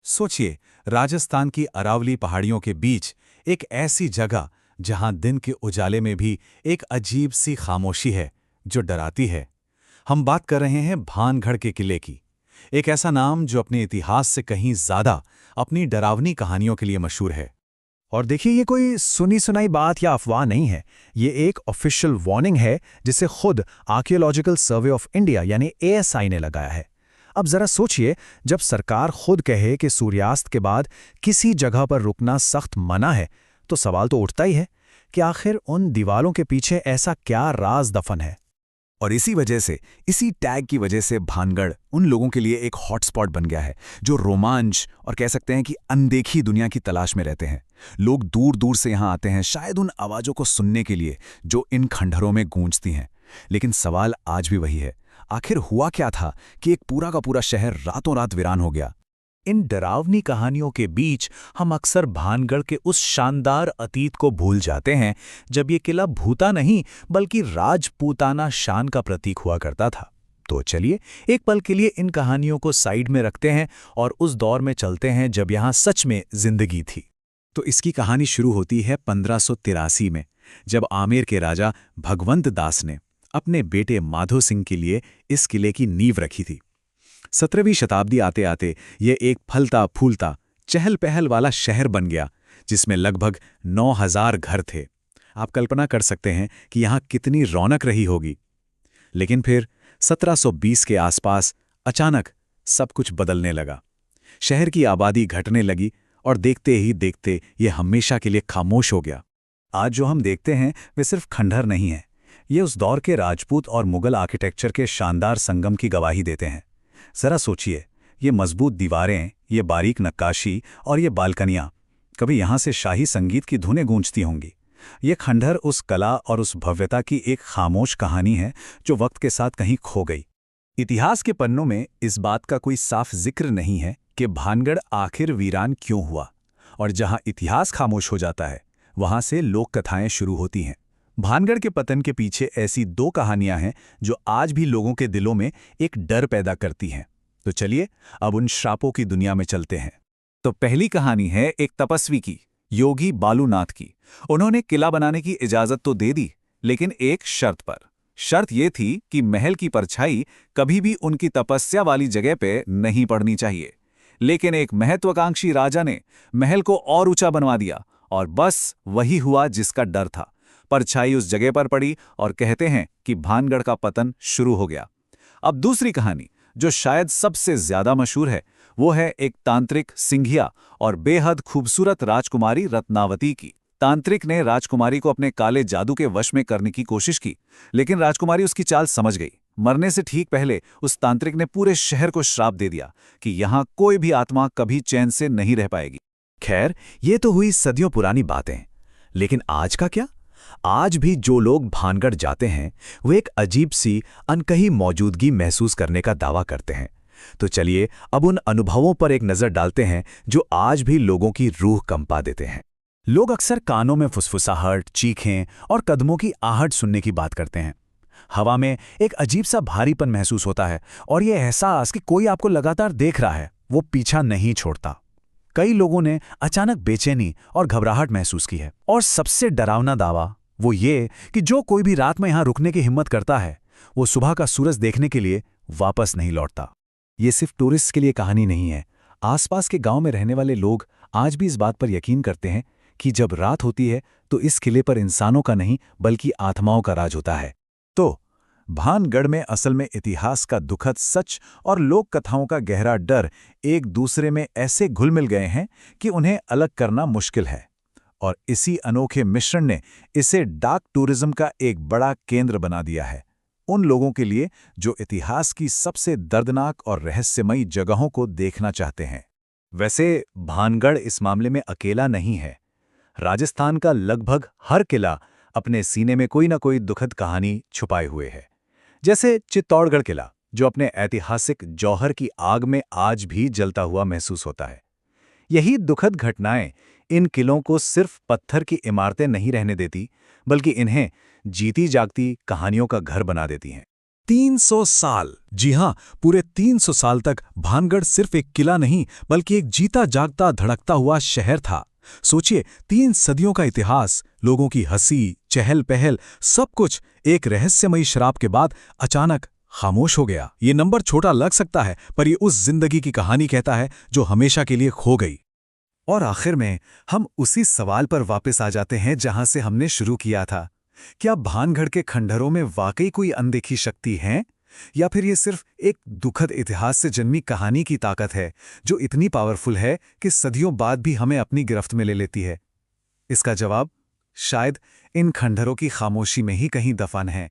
सोचिए, राजस्थान की अरावली पहाड़ियों के बीच एक ऐसी जगह जहां दिन के उजाले में भी एक अजीब सी खामोशी है जो डराती है। हम बात कर रहे हैं भानगढ़ के किले की। एक ऐसा नाम जो अपने इतिहास से कहीं ज्यादा अपनी डरावनी कहानियों के लिए मशहूर है। और देखिए, ये कोई सुनी सुनाई बात या अफवाह नहीं है। ये एक ऑफिशियल वार्निंग है जिसे खुद आर्कियोलॉजिकल सर्वे ऑफ इंडिया यानी एएसआई ने लगाया है। अब जरा सोचिए, जब सरकार खुद कहे कि सूर्यास्त के बाद किसी जगह पर रुकना सख्त मना है, तो सवाल तो उठता ही है कि आखिर उन दीवालों के पीछे ऐसा क्या राज दफन है। और इसी वजह से, इसी टैग की वजह से भानगढ़ उन लोगों के लिए एक हॉटस्पॉट बन गया है जो रोमांच और कह सकते हैं कि अनदेखी दुनिया की तलाश में रहते हैं। लोग दूर दूर से यहाँ आते हैं, शायद उन आवाज़ों को सुनने के लिए जो इन खंडहरों में गूंजती हैं। लेकिन सवाल आज भी वही है, आखिर हुआ क्या था कि एक पूरा का पूरा शहर रातों रात वीरान हो गया। इन डरावनी कहानियों के बीच हम अक्सर भानगढ़ के उस शानदार अतीत को भूल जाते हैं जब ये किला भूता नहीं बल्कि राजपूताना शान का प्रतीक हुआ करता था। तो चलिए एक पल के लिए इन कहानियों को साइड में रखते हैं और उस दौर में चलते हैं जब यहाँ सच में जिंदगी थी। तो इसकी कहानी शुरू होती है 1583 में, जब आमेर के राजा भगवंत दास ने अपने बेटे माधो सिंह के लिए इस किले की नींव रखी थी। 17वीं शताब्दी आते आते ये एक फलता फूलता चहल पहल वाला शहर बन गया जिसमें लगभग 9000 घर थे। आप कल्पना कर सकते हैं कि यहाँ कितनी रौनक रही होगी। लेकिन फिर 1720 के आसपास अचानक सब कुछ बदलने लगा। शहर की आबादी घटने लगी और देखते ही देखते ये हमेशा के लिए खामोश हो गया। आज जो हम देखते हैं वे सिर्फ खंडहर नहीं हैं, ये उस दौर के राजपूत और मुगल आर्किटेक्चर के शानदार संगम की गवाही देते हैं। जरा सोचिए, ये मजबूत दीवारें, ये बारीक नक्काशी और ये बालकनियां, कभी यहाँ से शाही संगीत की धुनें गूंजती होंगी। ये खंडहर उस कला और उस भव्यता की एक खामोश कहानी है जो वक्त के साथ कहीं खो गई। इतिहास के पन्नों में इस बात का कोई साफ जिक्र नहीं है कि भानगढ़ आखिर वीरान क्यों हुआ। और जहाँ इतिहास खामोश हो जाता है, वहाँ से लोक कथाएं शुरू होती हैं। भानगढ़ के पतन के पीछे ऐसी दो कहानियां हैं जो आज भी लोगों के दिलों में एक डर पैदा करती हैं। तो चलिए अब उन श्रापों की दुनिया में चलते हैं। तो पहली कहानी है एक तपस्वी की, योगी बालूनाथ की। उन्होंने किला बनाने की इजाजत तो दे दी, लेकिन एक शर्त पर। शर्त यह थी कि महल की परछाई कभी भी उनकी तपस्या वाली जगह पे नहीं पड़नी चाहिए। लेकिन एक महत्वाकांक्षी राजा ने महल को और ऊंचा बनवा दिया और बस वही हुआ जिसका डर था। परछाई उस जगह पर पड़ी और कहते हैं कि भानगढ़ का पतन शुरू हो गया। अब दूसरी कहानी, जो शायद सबसे ज्यादा मशहूर है, वो है एक तांत्रिक, सिंघिया और बेहद खूबसूरत राजकुमारी रत्नावती की। तांत्रिक ने राजकुमारी को अपने काले जादू के वश में करने की कोशिश की, लेकिन राजकुमारी उसकी चाल समझ गई। मरने से ठीक पहले उस तांत्रिक ने पूरे शहर को श्राप दे दिया कि यहां कोई भी आत्मा कभी चैन से नहीं रह पाएगी। खैर, ये तो हुई सदियों पुरानी बातें, लेकिन आज का क्या? आज भी जो लोग भानगढ़ जाते हैं वो एक अजीब सी अनकही मौजूदगी महसूस करने का दावा करते हैं। तो चलिए अब उन अनुभवों पर एक नजर डालते हैं जो आज भी लोगों की रूह कंपा देते हैं। लोग अक्सर कानों में फुसफुसाहट, चीखें और कदमों की आहट सुनने की बात करते हैं। हवा में एक अजीब सा भारीपन महसूस होता है और ये एहसास कि कोई आपको लगातार देख रहा है वो पीछा नहीं छोड़ता। कई लोगों ने अचानक बेचैनी और घबराहट महसूस की है। और सबसे डरावना दावा वो ये कि जो कोई भी रात में यहां रुकने की हिम्मत करता है वो सुबह का सूरज देखने के लिए वापस नहीं लौटता। ये सिर्फ टूरिस्ट के लिए कहानी नहीं है। आसपास के गांव में रहने वाले लोग आज भी इस बात पर यकीन करते हैं कि जब रात होती है तो इस किले पर इंसानों का नहीं बल्कि आत्माओं का राज होता है। तो भानगढ़ में असल में इतिहास का दुखद सच और लोक कथाओं का गहरा डर एक दूसरे में ऐसे घुल मिल गए हैं कि उन्हें अलग करना मुश्किल है। और इसी अनोखे मिश्रण ने इसे डार्क टूरिज्म का एक बड़ा केंद्र बना दिया है, उन लोगों के लिए जो इतिहास की सबसे दर्दनाक और रहस्यमयी जगहों को देखना चाहते हैं। वैसे भानगढ़ इस मामले में अकेला नहीं है। राजस्थान का लगभग हर किला अपने सीने में कोई ना कोई दुखद कहानी छुपाए हुए है। जैसे चित्तौड़गढ़ किला, जो अपने ऐतिहासिक जौहर की आग में आज भी जलता हुआ महसूस होता है। यही दुखद घटनाएं इन किलों को सिर्फ पत्थर की इमारतें नहीं रहने देती, बल्कि इन्हें जीती जागती कहानियों का घर बना देती हैं। 300 साल। जी हां, पूरे 300 साल तक भानगढ़ सिर्फ एक किला नहीं बल्कि एक जीता जागता धड़कता हुआ शहर था। सोचिए, 3 सदियों का इतिहास, लोगों की हंसी, चहल पहल, सब कुछ एक रहस्यमयी शराब के बाद अचानक खामोश हो गया। ये नंबर छोटा लग सकता है, पर ये उस जिंदगी की कहानी कहता है जो हमेशा के लिए खो गई। और आखिर में हम उसी सवाल पर वापस आ जाते हैं जहां से हमने शुरू किया था। क्या भानगढ़ के खंडहरों में वाकई कोई अनदेखी शक्ति है, या फिर ये सिर्फ एक दुखद इतिहास से जन्मी कहानी की ताकत है जो इतनी पावरफुल है कि सदियों बाद भी हमें अपनी गिरफ्त में ले लेती है? इसका जवाब शायद इन खंडहरों की खामोशी में ही कहीं दफन है।